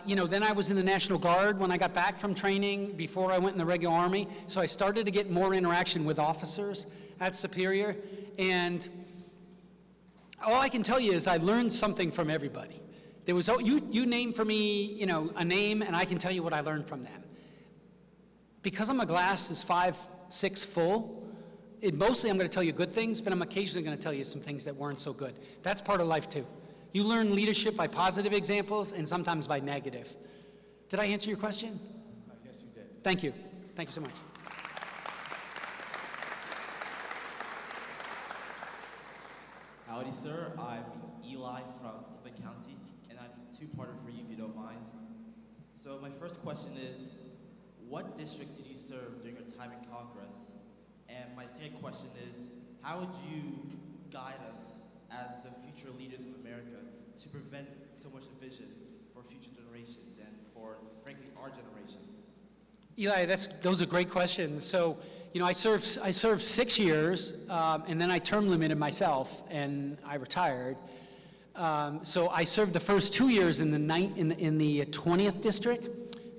you know, then I was in the National Guard when I got back from training before I went in the regular Army. So I started to get more interaction with officers at Superior. And all I can tell you is I learned something from everybody. There was, you name for me, you know, a name, and I can tell you what I learned from them. Because I'm a glass is 5-6 full, mostly I'm going to tell you good things, but I'm occasionally going to tell you some things that weren't so good. That's part of life too. You learn leadership by positive examples and sometimes by negative. Did I answer your question? Yes, you did. Thank you. Thank you so much. Howdy, sir. I'm Eli from Suffolk County, and I'm a two-parter for you if you don't mind. So my first question is, what district did you serve during your time in Congress? And my second question is, how would you guide us as the future leaders of America to prevent so much division for future generations and for, frankly, our generation? Eli, those are great questions. So, you know, I served 6 years, and then I term limited myself, and I retired. So I served the first 2 years in the 20th district,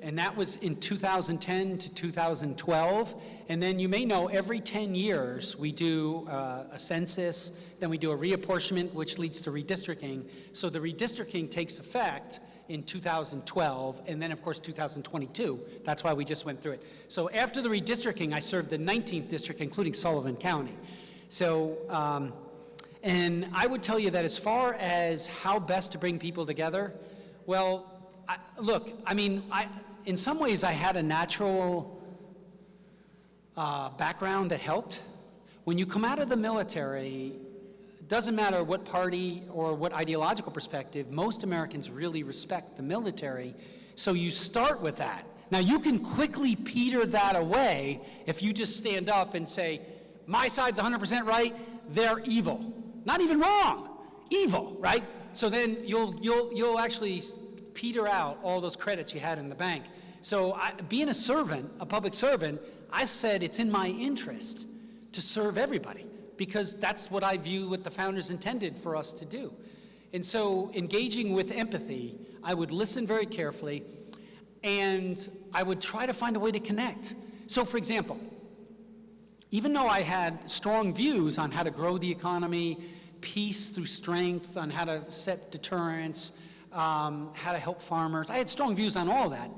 and that was in 2010 to 2012. And then you may know every 10 years we do a census, then we do a reapportionment, which leads to redistricting. So the redistricting takes effect in 2012, and then of course 2022. That's why we just went through it. So after the redistricting, I served the 19th district, including Sullivan County. So, and I would tell you that as far as how best to bring people together, well, look, I mean, in some ways I had a natural background that helped. When you come out of the military, it doesn't matter what party or what ideological perspective, most Americans really respect the military, so you start with that. Now you can quickly peter that away if you just stand up and say, my side's 100% right, they're evil. Not even wrong, evil, right? So then you'll actually peter out all those credits you had in the bank. So being a servant, a public servant, I said it's in my interest to serve everybody because that's what I view what the founders intended for us to do. And so engaging with empathy, I would listen very carefully and I would try to find a way to connect. So for example, even though I had strong views on how to grow the economy, peace through strength, on how to set deterrence, how to help farmers, I had strong views on all that.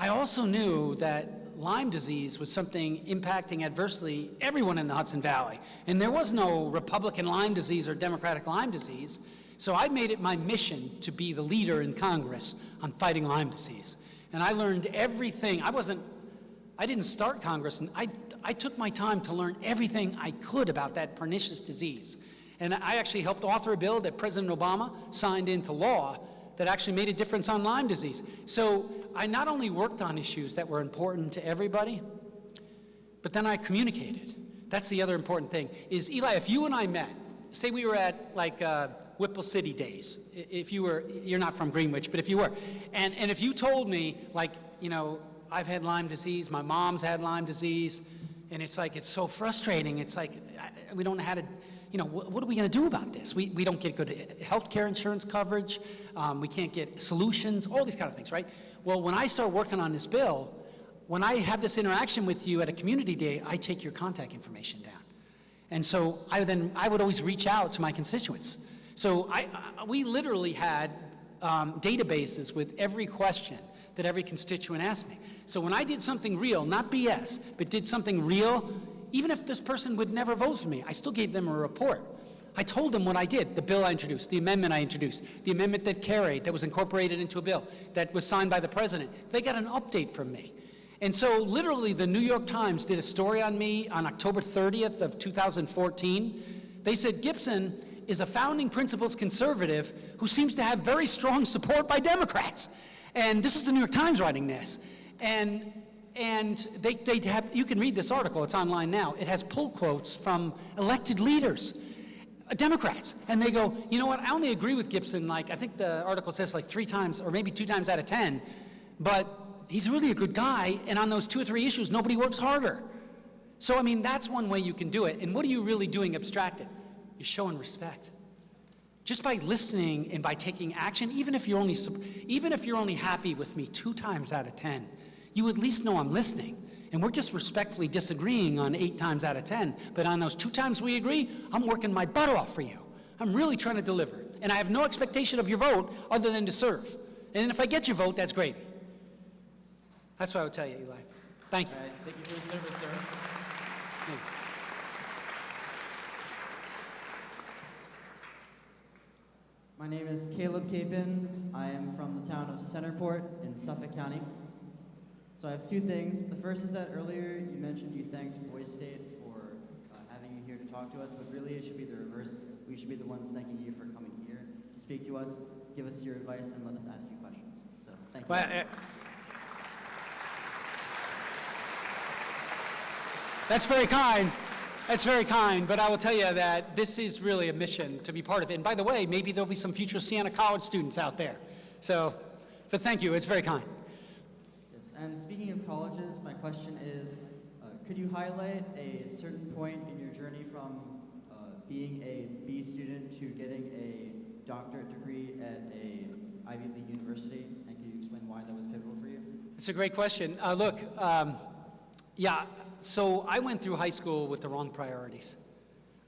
I also knew that Lyme disease was something impacting adversely everyone in the Hudson Valley. And there was no Republican Lyme disease or Democratic Lyme disease. So I made it my mission to be the leader in Congress on fighting Lyme disease. And I learned everything. I didn't start Congress, and I took my time to learn everything I could about that pernicious disease. And I actually helped author a bill that President Obama signed into law that actually made a difference on Lyme disease. So I not only worked on issues that were important to everybody, but then I communicated. That's the other important thing, is Eli, if you and I met, say we were at like Whipple City Days, if you were, you're not from Greenwich, but if you were, and if you told me, like, you know, I've had Lyme disease, my mom's had Lyme disease, and it's like, it's so frustrating. It's like, we don't know how to, you know, what are we going to do about this? We don't get good health care insurance coverage. We can't get solutions, all these kind of things, right? Well, when I start working on this bill, when I have this interaction with you at a community day, I take your contact information down. And so I would always reach out to my constituents. So we literally had databases with every question that every constituent asked me. So when I did something real, not BS, but did something real, even if this person would never vote for me, I still gave them a report. I told them what I did, the bill I introduced, the amendment I introduced, the amendment that carried, that was incorporated into a bill, that was signed by the president. They got an update from me. And so literally the New York Times did a story on me on October 30th of 2014. They said Gibson is a founding principles conservative who seems to have very strong support by Democrats. And this is the New York Times writing this. And they have, you can read this article, it's online now. It has pull quotes from elected leaders, Democrats. And they go, you know what, I only agree with Gibson, like, I think the article says like 3 times or maybe 2 times out of 10, but he's really a good guy, and on those 2 or 3 issues, nobody works harder. So, I mean, that's one way you can do it. And what are you really doing abstracted? You're showing respect. Just by listening and by taking action, even if you're only happy with me 2 times out of 10, you at least know I'm listening. And we're just respectfully disagreeing on 8 times out of 10. But on those 2 times we agree, I'm working my butt off for you. I'm really trying to deliver. And I have no expectation of your vote other than to serve. And if I get your vote, that's great. That's what I would tell you, Eli. Thank you. All right, thank you for your service, sir. Thank you. My name is Caleb Capin. I am from the town of Centerport in Suffolk County. So I have 2 things. The first is that earlier you mentioned you thanked Boise State for having you here to talk to us, but really it should be the reverse. We should be the ones thanking you for coming here to speak to us, give us your advice, and let us ask you questions. So thank you. Well, that's very kind. That's very kind, but I will tell you that this is really a mission to be part of it. And by the way, maybe there'll be some future Siena College students out there. So, but thank you, it's very kind. Yes, and speaking of colleges, my question is, could you highlight a certain point in your journey from being a B student to getting a doctorate degree at a Ivy League university? And can you explain why that was pivotal for you? It's a great question. So I went through high school with the wrong priorities.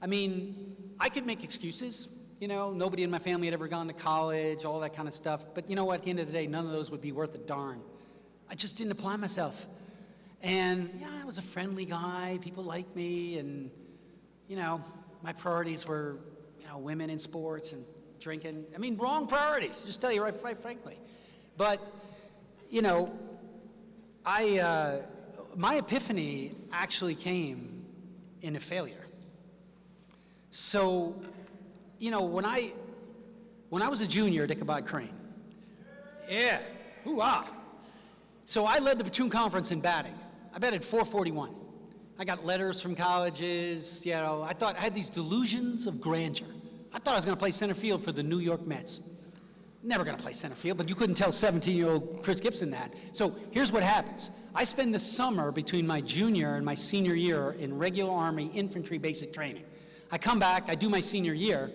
I mean, I could make excuses. You know, nobody in my family had ever gone to college, all that kind of stuff. But you know what, at the end of the day, none of those would be worth a darn. I just didn't apply myself. And yeah, I was a friendly guy, people liked me, and you know, my priorities were, you know, women in sports and drinking. I mean, wrong priorities, just tell you right frankly. But, you know, my epiphany actually came in a failure. So, you know, when I was a junior at Ichabod Crane, yeah, hoo-ah. So I led the platoon conference in batting. I batted .441. I got letters from colleges, you know, I had these delusions of grandeur. I thought I was gonna play center field for the New York Mets. never going to play center field, but you couldn't tell 17-year-old Chris Gibson that. So here's what happens. I spend the summer between my junior and my senior year in regular Army infantry basic training. I come back, I do my senior year.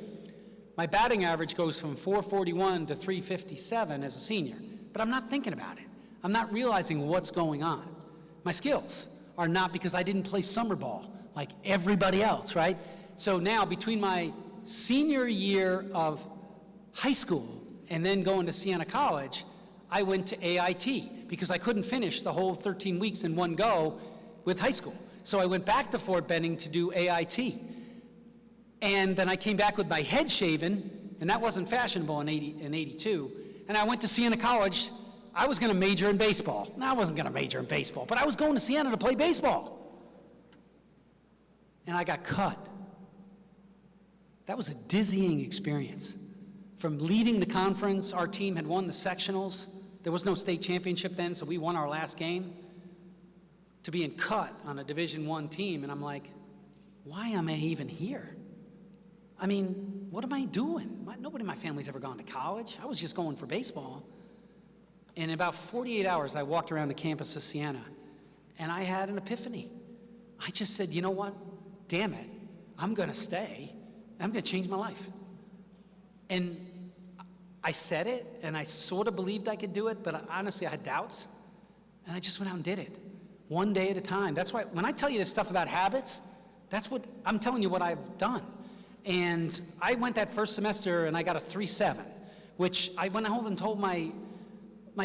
My batting average goes from 441 to 357 as a senior, but I'm not thinking about it. I'm not realizing what's going on. My skills are not because I didn't play summer ball like everybody else, right? So now between my senior year of high school and then going to Siena College, I went to AIT because I couldn't finish the whole 13 weeks in one go with high school. So I went back to Fort Benning to do AIT. And then I came back with my head shaven, and that wasn't fashionable in 82. And I went to Siena College. I was going to major in baseball. No, I wasn't going to major in baseball, but I was going to Siena to play baseball. And I got cut. That was a dizzying experience. From leading the conference, our team had won the sectionals. There was no state championship then, so we won our last game. To being cut on a Division I team, and I'm like, why am I even here? I mean, what am I doing? Nobody in my family's ever gone to college. I was just going for baseball. And in about 48 hours, I walked around the campus of Siena, and I had an epiphany. I just said, you know what? Damn it. I'm going to stay. I'm going to change my life. And I said it, and I sort of believed I could do it, but honestly, I had doubts. And I just went out and did it, one day at a time. That's why when I tell you this stuff about habits, that's what I'm telling you what I've done. And I went that first semester, and I got a 3.7, which I went home and told my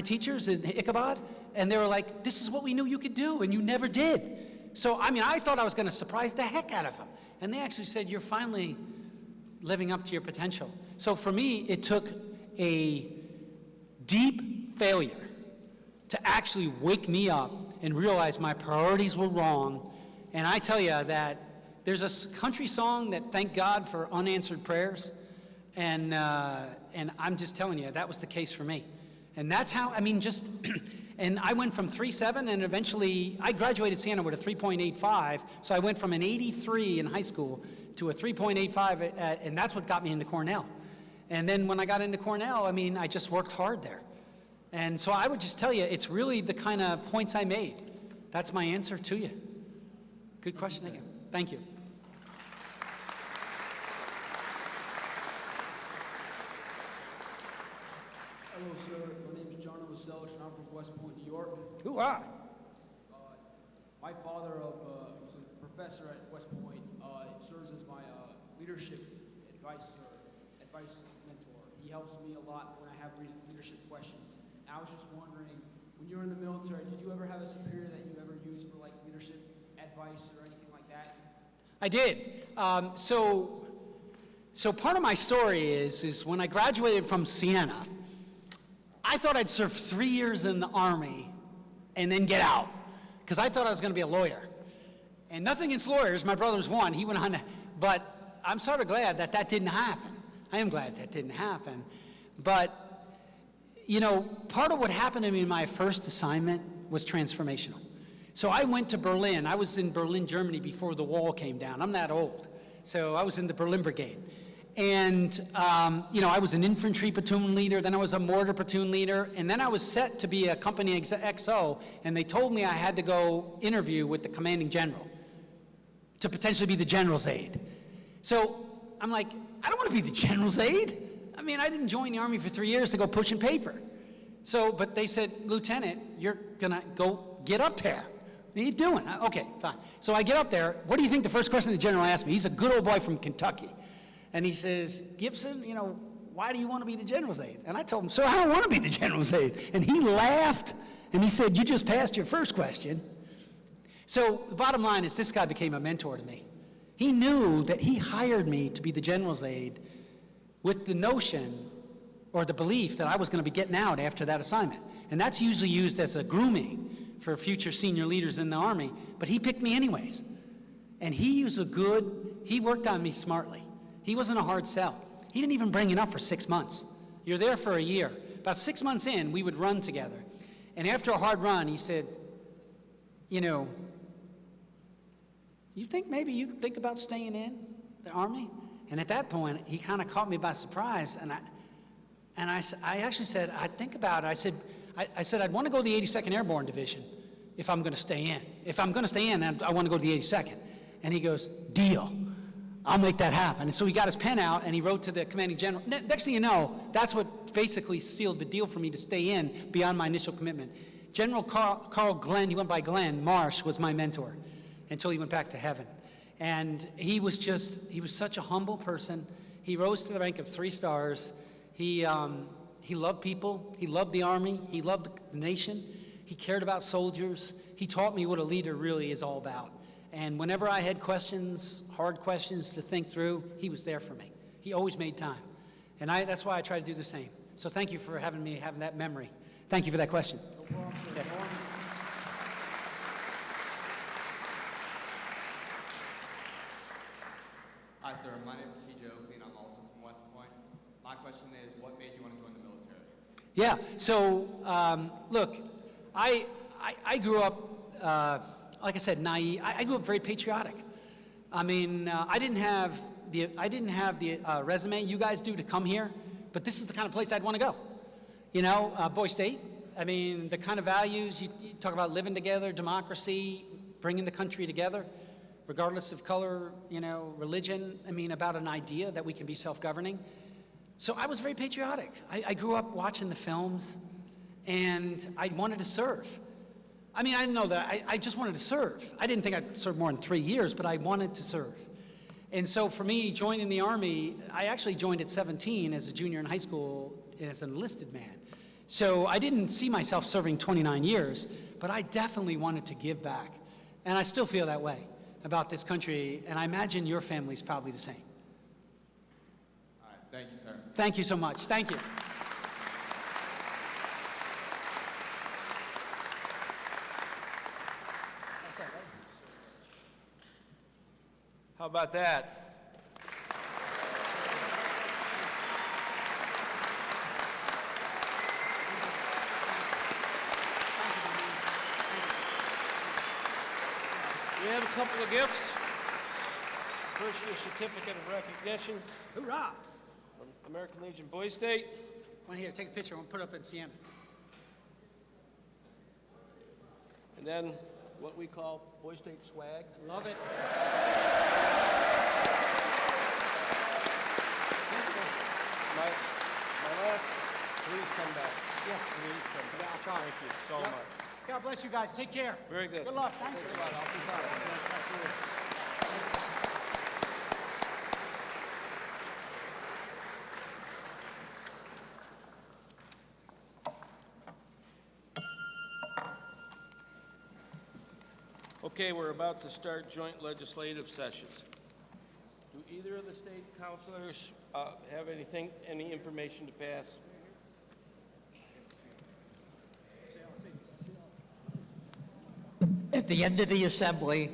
teachers in Ichabod, and they were like, this is what we knew you could do, and you never did. So, I mean, I thought I was going to surprise the heck out of them. And they actually said, you're finally living up to your potential. So for me, it took a deep failure to actually wake me up and realize my priorities were wrong. And I tell you that there's a country song that thank God for unanswered prayers. And I'm just telling you, that was the case for me. And that's how, I mean, just, and I went from 3.7 and eventually, I graduated Siena with a 3.85, so I went from an 83 in high school to a 3.85, and that's what got me into Cornell. And then when I got into Cornell, I mean, I just worked hard there. And so I would just tell you, it's really the kind of points I made. That's my answer to you. Good question again. Thank you. Hello, sir. My name is John Oselch, and I'm from West Point, New York. Who are? My father was a professor at West Point. Serves as my leadership advice mentor. He helps me a lot when I have leadership questions. And I was just wondering, when you were in the military, did you ever have a superior that you ever used for like leadership advice or anything like that? I did. So part of my story is when I graduated from Siena, I thought I'd serve 3 years in the Army and then get out, because I thought I was going to be a lawyer. And nothing against lawyers, my brother's one, he went on to, but I'm sort of glad that that didn't happen. I am glad that didn't happen. But, you know, part of what happened to me in my first assignment was transformational. So I went to Berlin. I was in Berlin, Germany before the wall came down. I'm that old. So I was in the Berlin Brigade. And, you know, I was an infantry platoon leader, then I was a mortar platoon leader, and then I was set to be a company XO, and they told me I had to go interview with the commanding general to potentially be the general's aide. So I'm like, I don't want to be the general's aide. I mean, I didn't join the Army for 3 years to go pushing paper. So, but they said, Lieutenant, you're gonna go get up there. What are you doing? Okay, fine. So I get up there. What do you think the first question the general asked me? He's a good old boy from Kentucky. And he says, Gibson, you know, why do you want to be the general's aide? And I told him, sir, I don't want to be the general's aide. And he laughed, and he said, you just passed your first question. So the bottom line is this guy became a mentor to me. He knew that he hired me to be the general's aide with the notion or the belief that I was going to be getting out after that assignment. And that's usually used as a grooming for future senior leaders in the Army, but he picked me anyways. And he worked on me smartly. He wasn't a hard sell. He didn't even bring it up for 6 months. You're there for a year. About 6 months in, we would run together. And after a hard run, he said, you know, you think maybe you'd think about staying in the Army? And at that point, he kind of caught me by surprise, and And I actually said, I'd think about it. I said, I'd want to go to the 82nd Airborne Division if I'm going to stay in. If I'm going to stay in, I want to go to the 82nd. And he goes, deal. I'll make that happen. And so he got his pen out and he wrote to the commanding general. Next thing you know, that's what basically sealed the deal for me to stay in beyond my initial commitment. General Carl Glenn, he went by Glenn Marsh, was my mentor until he went back to heaven. And he was such a humble person. He rose to the rank of 3 stars. He loved people. He loved the Army. He loved the nation. He cared about soldiers. He taught me what a leader really is all about. And whenever I had questions, hard questions to think through, he was there for me. He always made time. And that's why I try to do the same. So thank you for having that memory. Thank you for that question. No problem, sir. Yeah. Hi, sir. My name is TJ Oakley, and I'm also from West Point. My question is, what made you want to join the military? Yeah, so look, I grew up, like I said, naive. I grew up very patriotic. I mean, I didn't have the resume you guys do to come here, but this is the kind of place I'd want to go. You know, Boy State. I mean, the kind of values you talk about, living together, democracy, bringing the country together, regardless of color, you know, religion. I mean, about an idea that we can be self-governing. So I was very patriotic. I grew up watching the films, and I wanted to serve. I mean, I didn't know that. I just wanted to serve. I didn't think I'd serve more than 3 years, but I wanted to serve. And so for me, joining the Army, I actually joined at 17 as a junior in high school as an enlisted man. So I didn't see myself serving 29 years, but I definitely wanted to give back. And I still feel that way about this country, and I imagine your family's probably the same. All right. Thank you, sir. Thank you so much. Thank you. How about that? We have a couple of gifts. First, your certificate of recognition Hoorah! from American Legion Boy State. One here, take a picture. We'll put it up in Siena. And then what we call Boy State swag. Love it. My last, please come back. Yeah. Please come back. Yeah, I'll try. Thank you so Yep. much. God bless you guys. Take care. Very good. Good luck. Thank Thanks you. a lot. I'll be proud. Absolutely. Okay, we're about to start joint legislative sessions. Do either of the state councilors have any information to pass? At the end of the assembly,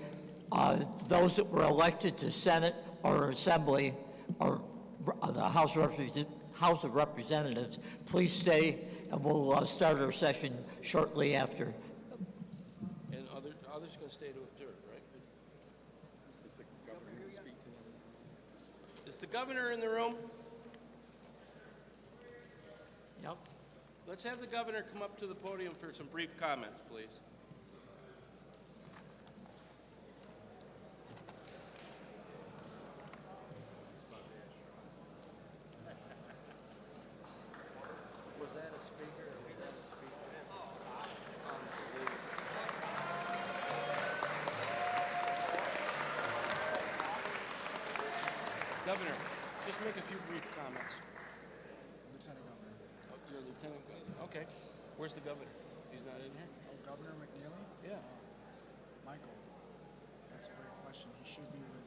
those that were elected to Senate or Assembly or the House of Representatives, please stay, and we'll start our session shortly after. And others can stay to observe, right? Is the governor in the room? Yep. Let's have the governor come up to the podium for some brief comments, please. Was that a speaker or was that a speaker? Governor, just make a few brief comments. Lieutenant Governor. Oh, you're Lieutenant Governor? Okay. Where's the governor? He's not in here? Oh, Governor McNeely? Yeah. Michael, that's a great question. He should be with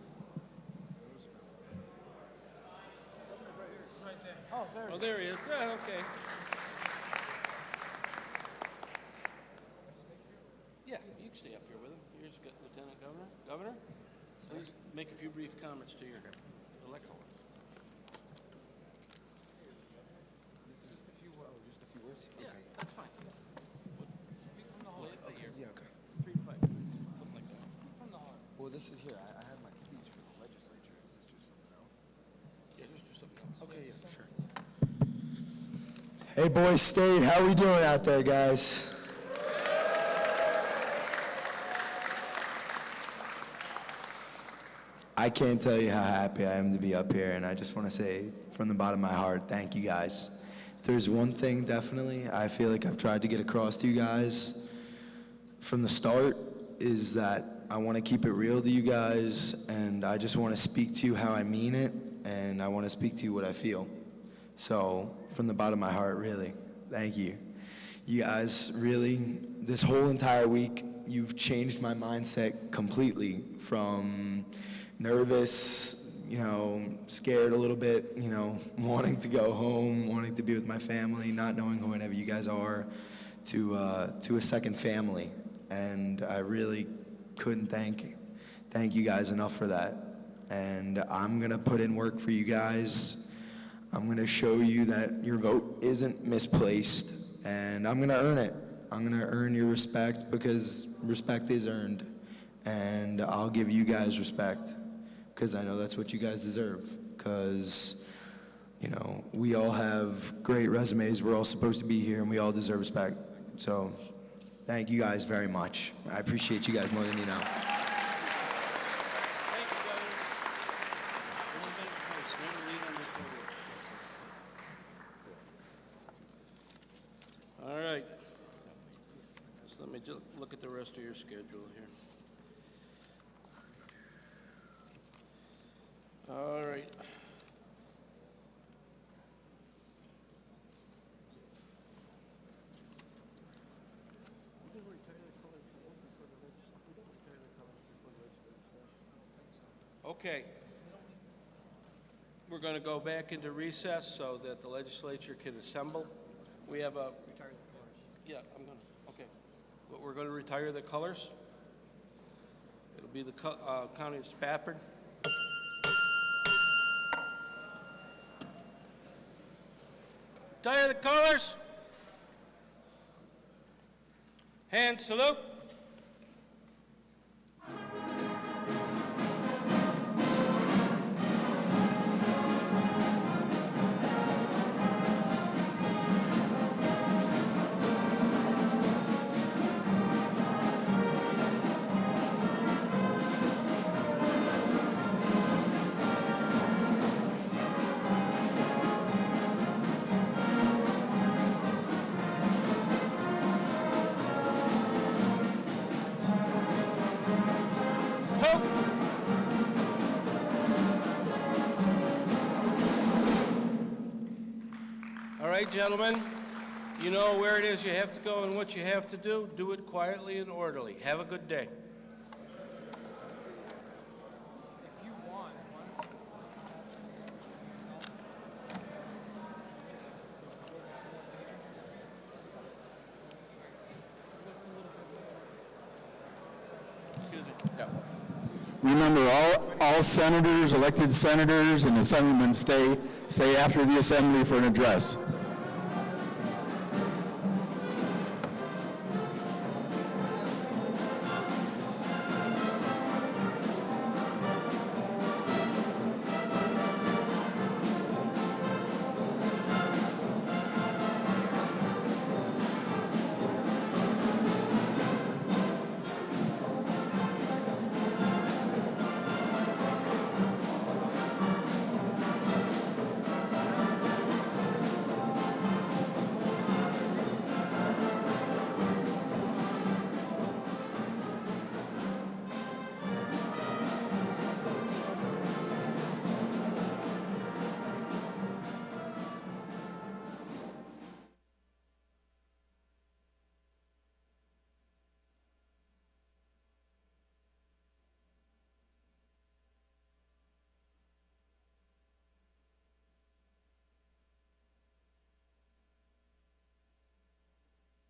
Roosevelt. Governor right here. He's right there. Oh, there Oh, there he is. Yeah, okay. Yeah, you can stay up here with him. Here's Lieutenant Governor. Governor, please make a few brief comments to your electorate. Just a few words. Yeah, that's fine. Yeah, okay. 3 to 5, something like that. Well, this is here. I have my speech for the legislature. Is this just something else? Yeah, just do something else. Okay, yeah, sure. Hey, Boys State, how we doing out there, guys? I can't tell you how happy I am to be up here, and I just want to say from the bottom of my heart, thank you guys. If there's one thing definitely I feel like I've tried to get across to you guys from the start is that I want to keep it real to you guys, and I just want to speak to you how I mean it, and I want to speak to you what I feel. So from the bottom of my heart, really, thank you. You guys, really, this whole entire week, you've changed my mindset completely from nervous, scared a little bit, wanting to go home, wanting to be with my family, not knowing who whenever you guys are, to a second family. And I really couldn't thank you guys enough for that. And I'm gonna put in work for you guys. I'm gonna show you that your vote isn't misplaced, and I'm gonna earn it. I'm gonna earn your respect because respect is earned. And I'll give you guys respect because I know that's what you guys deserve. Because, we all have great resumes. We're all supposed to be here, and we all deserve respect. So thank you guys very much. I appreciate you guys more than you know. All right. So let me just look at the rest of your schedule here. All right. Okay. We're going to go back into recess so that the legislature can assemble. We have a... Yeah, I'm going to, okay. But we're going to retire the colors. It'll be the County of Spafford. Retire the colors. Hand salute. All right, gentlemen, you know where it is you have to go and what you have to do. Do it quietly and orderly. Have a good day. Excuse me. Remember, all senators, elected senators, and assemblymen stay after the assembly for an address.